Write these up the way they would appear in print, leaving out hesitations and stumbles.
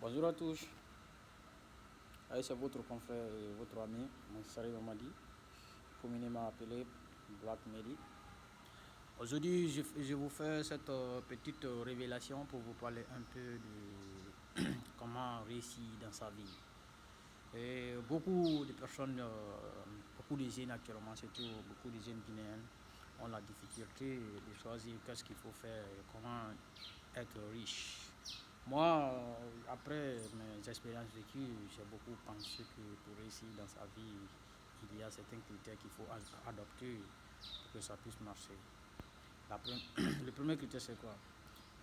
Bonjour à tous. C'est votre confrère et votre ami, Monsari Mamadi, communément appelé Black Medi. Aujourd'hui, je vous fais cette petite révélation pour vous parler un peu de comment réussir dans sa vie. Et beaucoup de personnes, beaucoup de jeunes actuellement, surtout beaucoup de jeunes guinéens, ont la difficulté de choisir qu'est-ce qu'il faut faire et comment être riche. Moi, après mes expériences vécues, j'ai beaucoup pensé que pour réussir dans sa vie, il y a certains critères qu'il faut adopter pour que ça puisse marcher. Le premier critère, c'est quoi?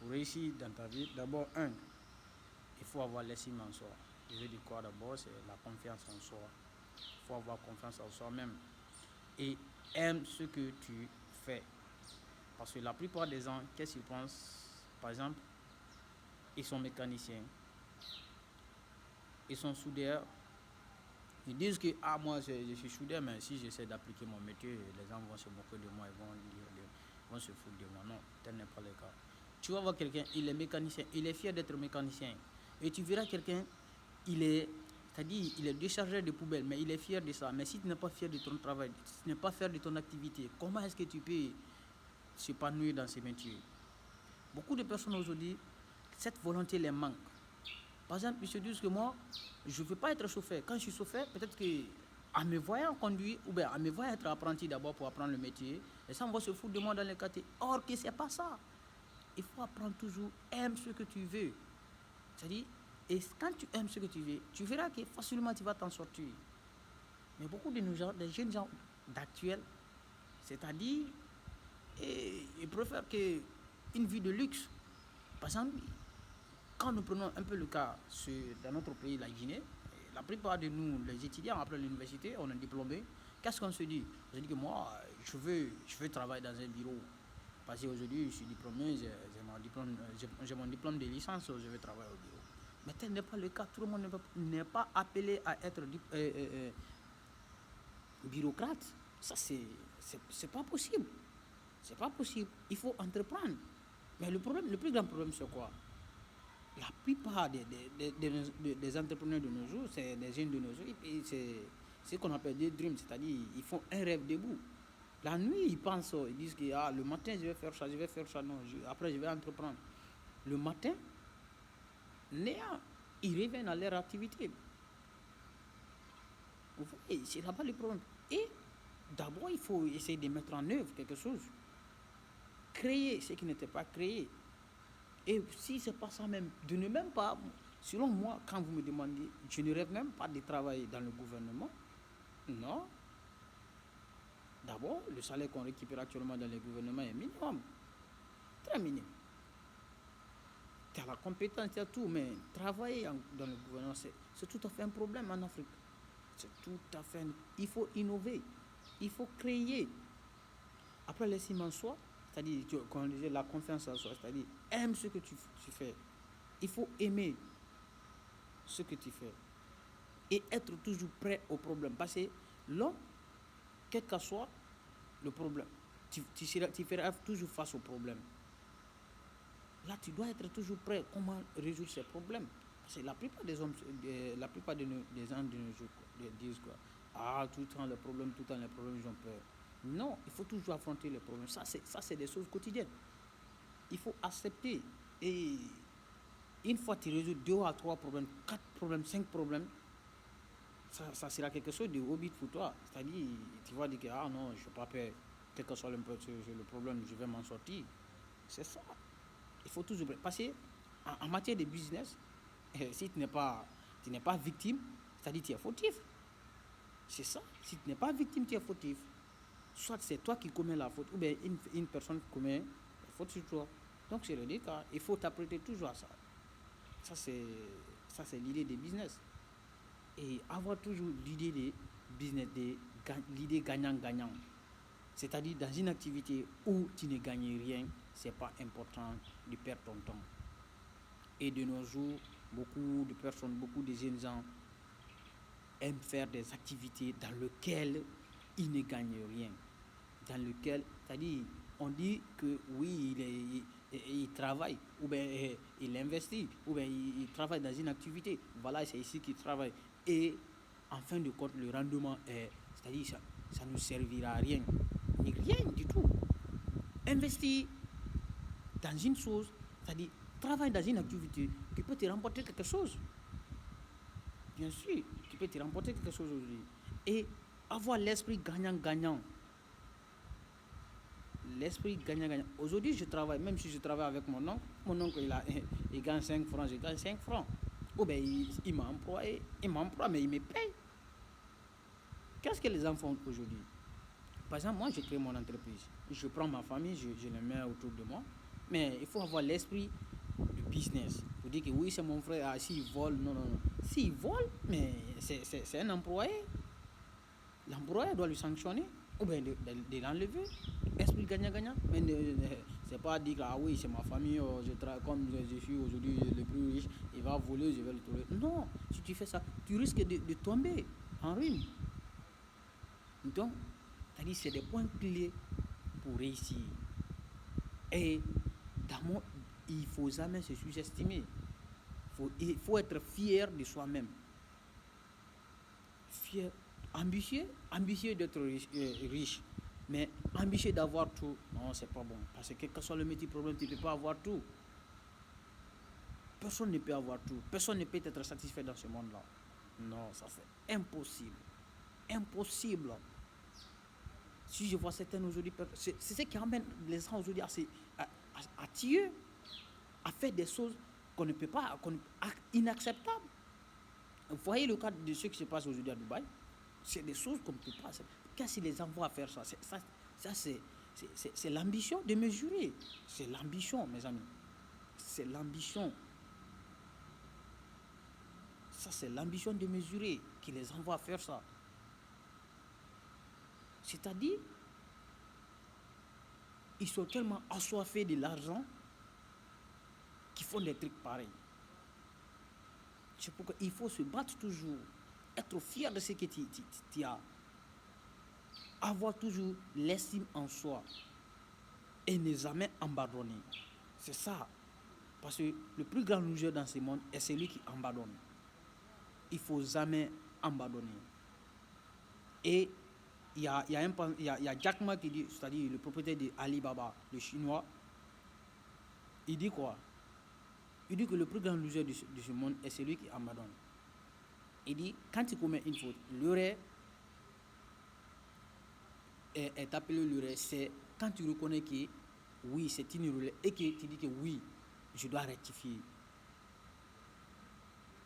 Pour réussir dans ta vie, d'abord, il faut avoir l'estime en soi. Je veux dire quoi d'abord? C'est la confiance en soi. Il faut avoir confiance en soi-même. Et aime ce que tu fais. Parce que la plupart des gens, qu'est-ce qu'ils pensent? Par exemple, ils sont mécaniciens, ils sont soudeurs. Ils disent que moi je suis soudeur, mais si j'essaie d'appliquer mon métier, les gens vont se moquer de moi, ils vont se foutre de moi. Non, tel n'est pas le cas. Tu vas voir quelqu'un, il est mécanicien, il est fier d'être mécanicien. Et tu verras quelqu'un, c'est-à-dire il est déchargeur de poubelles, mais il est fier de ça. Mais si tu n'es pas fier de ton travail, si tu n'es pas fier de ton activité, comment est-ce que tu peux s'épanouir dans ce métier? Beaucoup de personnes aujourd'hui, cette volonté les manque. Par exemple, ils se disent que moi, je ne veux pas être chauffeur. Quand je suis chauffeur, peut-être que en me voyant conduire, ou bien en me voyant être apprenti d'abord pour apprendre le métier, les gens vont se foutre de moi dans les quartiers. Or que ce n'est pas ça. Il faut apprendre toujours, aime ce que tu veux. C'est-à-dire, et quand tu aimes ce que tu veux, tu verras que facilement tu vas t'en sortir. Mais beaucoup de nos gens, des jeunes gens d'actuels, c'est-à-dire, ils préfèrent une vie de luxe. Par exemple, quand nous prenons un peu le cas dans notre pays, la Guinée, la plupart de nous, les étudiants, après l'université, on est diplômés. Qu'est-ce qu'on se dit? On se dit que moi, je veux travailler dans un bureau. Parce qu'aujourd'hui, je suis diplômé, j'ai mon diplôme de licence, je veux travailler au bureau. Mais tel n'est pas le cas. Tout le monde n'est pas appelé à être bureaucrate. Ça, c'est pas possible. C'est pas possible. Il faut entreprendre. Mais le plus grand problème, c'est quoi? La plupart des entrepreneurs de nos jours, c'est des jeunes de nos jours, c'est ce qu'on appelle des dreams, c'est-à-dire ils font un rêve debout. La nuit, ils pensent, ils disent que le matin, je vais faire ça, non, après je vais entreprendre. Le matin, néant, ils reviennent à leur activité. Vous voyez, c'est là-bas le problème. Et d'abord, il faut essayer de mettre en œuvre quelque chose. Créer ce qui n'était pas créé. Et si c'est pas ça même, de ne même pas, selon moi, quand vous me demandez, je ne rêve même pas de travailler dans le gouvernement. Non. D'abord, le salaire qu'on récupère actuellement dans le gouvernement est minimum. Très minime. Tu as la compétence, tu as tout, mais travailler dans le gouvernement, c'est tout à fait un problème en Afrique. C'est tout à fait. Il faut innover. Il faut créer. Après, l'estime en soi, c'est-à-dire, quand on disait la confiance en soi, c'est-à-dire, aime ce que tu fais. Il faut aimer ce que tu fais et être toujours prêt au problème. Parce que l'homme, quel que soit le problème, tu feras toujours face au problème. Là, tu dois être toujours prêt. Comment résoudre ces problèmes? Parce que la plupart des hommes, la plupart des gens de nos jours disent quoi? Tout le temps les problèmes, ils ont peur. Non, il faut toujours affronter les problèmes. Ça, c'est des choses quotidiennes. Il faut accepter. Et une fois que tu résous 2 à 3 problèmes, 4 problèmes, 5 problèmes, ça sera quelque chose de hobby pour toi. C'est-à-dire, tu vas dire que non, je ne suis pas peur. Quel que soit le problème, je vais m'en sortir. C'est ça. Il faut toujours passer en matière de business. Si tu n'es pas victime, c'est-à-dire tu es fautif. C'est ça. Si tu n'es pas victime, tu es fautif. Soit c'est toi qui commets la faute, ou bien une personne qui commet la faute sur toi. Donc c'est le cas. Il faut t'apprêter toujours à ça. Ça c'est l'idée des business. Et avoir toujours l'idée des business, l'idée gagnant-gagnant. C'est-à-dire dans une activité où tu ne gagnes rien, c'est pas important de perdre ton temps. Et de nos jours, beaucoup de personnes, beaucoup de jeunes gens aiment faire des activités dans lesquelles ils ne gagnent rien. Dans lequel, c'est-à-dire, on dit que oui, il travaille, ou bien il investit, ou bien il travaille dans une activité. Voilà, c'est ici qu'il travaille. Et en fin de compte, le rendement est, c'est-à-dire ça ne servira à rien. Rien du tout. Investir dans une chose, c'est-à-dire travaille dans une activité qui peut te remporter quelque chose. Bien sûr, tu peux te remporter quelque chose aujourd'hui. Et avoir l'esprit gagnant-gagnant. L'esprit gagnant-gagnant. Aujourd'hui, je travaille, même si je travaille avec mon oncle il gagne 5 francs, je gagne 5 francs. Ou bien il m'a employé, mais il me paye. Qu'est-ce que les enfants font aujourd'hui? Par exemple, moi, je crée mon entreprise. Je prends ma famille, je les mets autour de moi. Mais il faut avoir l'esprit du business. Pour dire que oui, c'est mon frère, s'il vole, non. S'il vole, mais c'est un employé. L'employeur doit le sanctionner ou bien de l'enlever. Esprit gagnant-gagnant. Mais c'est pas dire que ah oui, c'est ma famille, comme je suis aujourd'hui le plus riche, il va voler, je vais le trouver. Non, si tu fais ça, tu risques de tomber en ruine. Donc, c'est-à-dire c'est des points clés pour réussir. Et d'abord, il ne faut jamais se sous-estimer. Il faut être fier de soi-même. Fier, ambitieux d'être riche, mais ambitieux d'avoir tout, non, c'est pas bon. Parce que quel que soit le petit problème, tu ne peux pas avoir tout. Personne ne peut avoir tout. Personne ne peut être satisfait dans ce monde-là. Non, ça c'est impossible. Impossible. Si je vois certaines aujourd'hui, c'est ce qui amène les gens aujourd'hui à tuer, à faire des choses qu'on ne peut pas, inacceptables. Vous voyez le cas de ce qui se passe aujourd'hui à Dubaï. C'est des choses qu'on ne peut pas accepter. Qu'est-ce qui les envoie à faire ça? C'est l'ambition de mesurer. C'est l'ambition, mes amis. C'est l'ambition. Ça, c'est l'ambition de mesurer qui les envoie à faire ça. C'est-à-dire, ils sont tellement assoiffés de l'argent qu'ils font des trucs pareils. C'est pourquoi il faut se battre toujours, être fier de ce que tu as, avoir toujours l'estime en soi et ne jamais abandonner. C'est ça. Parce que le plus grand loser dans ce monde est celui qui abandonne. Il ne faut jamais abandonner. Et il y a Jack Ma qui dit, c'est-à-dire le propriétaire de Alibaba, le chinois, il dit quoi? Il dit que le plus grand loser de ce monde est celui qui abandonne. Il dit, quand tu commets une faute, l'erreur est appelé l'erreur, c'est quand tu reconnais que oui, c'est une erreur et que tu dis que oui, je dois rectifier.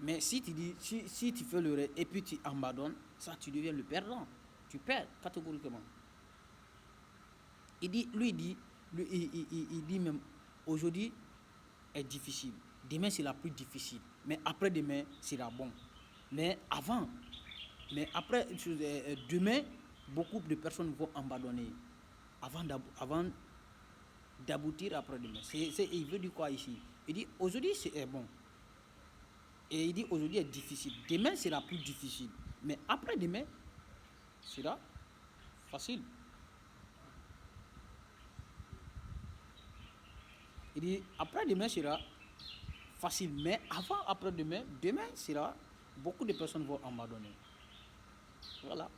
Mais si tu dis, si tu fais l'erreur et puis tu abandonnes, ça tu deviens le perdant. Tu perds catégoriquement. Il dit même, aujourd'hui est difficile. Demain c'est la plus difficile. Mais après-demain sera bon. Mais après demain, beaucoup de personnes vont abandonner. Avant d'aboutir après-demain. Il veut dire quoi ici? Il dit aujourd'hui c'est bon. Et il dit aujourd'hui est difficile. Demain sera plus difficile. Mais après-demain sera facile. Il dit après-demain sera facile. Mais après-demain, demain sera, beaucoup de personnes vont abandonner. Voilà.